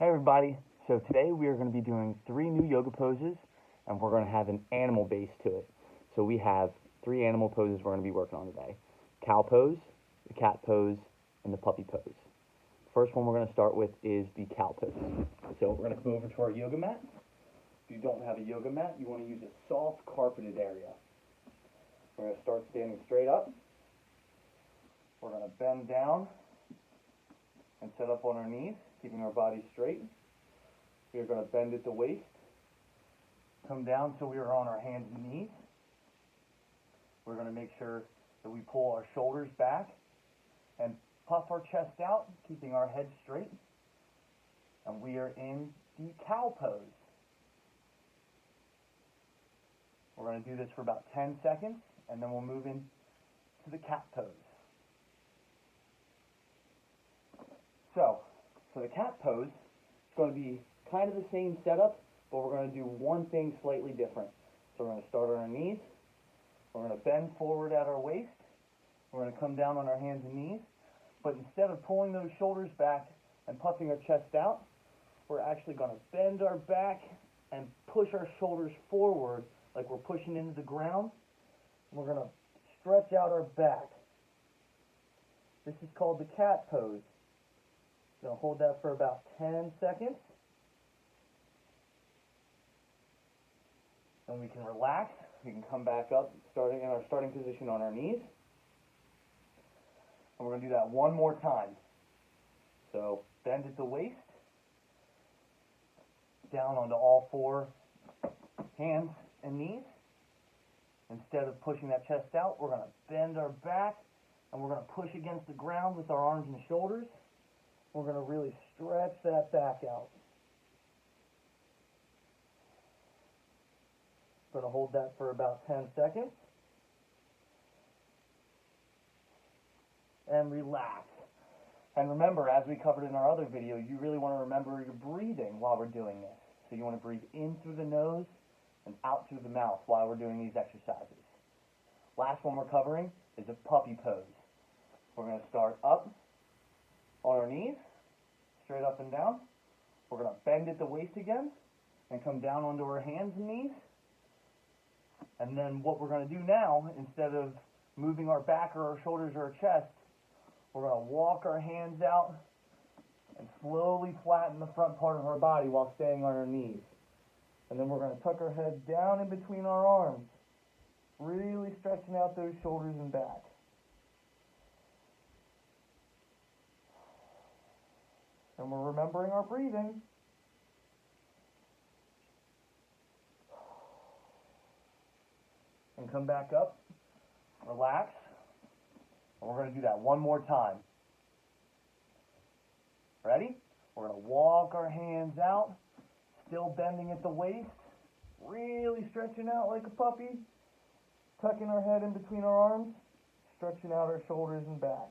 Hey everybody, so today we are going to be doing 3 new yoga poses and we're going to have an animal base to it. So we have 3 animal poses we're going to be working on today. Cow pose, the cat pose, and the puppy pose. First one we're going to start with is the cow pose. So we're going to come over to our yoga mat. If you don't have a yoga mat, you want to use a soft carpeted area. We're going to start standing straight up. We're going to bend down and set up on our knees, keeping our body straight. We are going to bend at the waist, come down so we are on our hands and knees. We're going to make sure that we pull our shoulders back and puff our chest out, keeping our head straight. And we are in the cow pose. We're going to do this for about 10 seconds, and then we'll move in to the cat pose. So, for the cat pose, it's going to be kind of the same setup, but we're going to do one thing slightly different. So we're going to start on our knees, we're going to bend forward at our waist, we're going to come down on our hands and knees, but instead of pulling those shoulders back and puffing our chest out, we're actually going to bend our back and push our shoulders forward like we're pushing into the ground. We're going to stretch out our back. This is called the cat pose. Going to hold that for about 10 seconds. Then we can relax. We can come back up, starting in our starting position on our knees. And we're going to do that one more time. So bend at the waist, down onto all 4 hands and knees. Instead of pushing that chest out, we're going to bend our back and we're going to push against the ground with our arms and shoulders. We're going to really stretch that back out. Going to hold that for about 10 seconds. And relax. And remember, as we covered in our other video, you really want to remember your breathing while we're doing this. So you want to breathe in through the nose and out through the mouth while we're doing these exercises. Last one we're covering is a puppy pose. We're going to start up on our knees, straight up and down. We're going to bend at the waist again and come down onto our hands and knees. And then what we're going to do now, instead of moving our back or our shoulders or our chest, we're going to walk our hands out and slowly flatten the front part of our body while staying on our knees. And then we're going to tuck our head down in between our arms, really stretching out those shoulders and back. And we're remembering our breathing. And come back up, relax, and we're going to do that one more time. Ready? We're going to walk our hands out, still bending at the waist, really stretching out like a puppy, tucking our head in between our arms, stretching out our shoulders and back.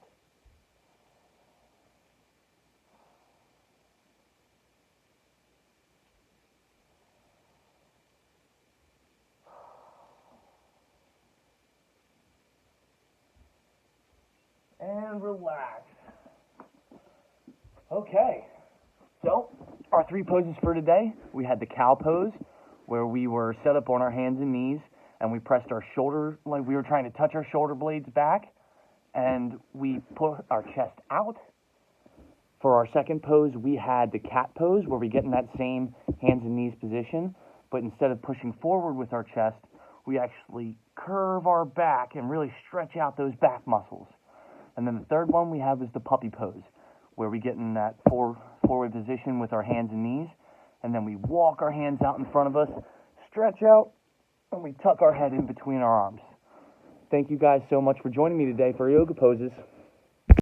And relax. Okay, so our 3 poses for today. We had the cow pose, where we were set up on our hands and knees, and we pressed our shoulder, like we were trying to touch our shoulder blades back, and we put our chest out. For our second pose, we had the cat pose, where we get in that same hands and knees position, but instead of pushing forward with our chest, we actually curve our back and really stretch out those back muscles. And then the third one we have is the puppy pose, where we get in that forward position with our hands and knees, and then we walk our hands out in front of us, stretch out, and we tuck our head in between our arms. Thank you guys so much for joining me today for yoga poses.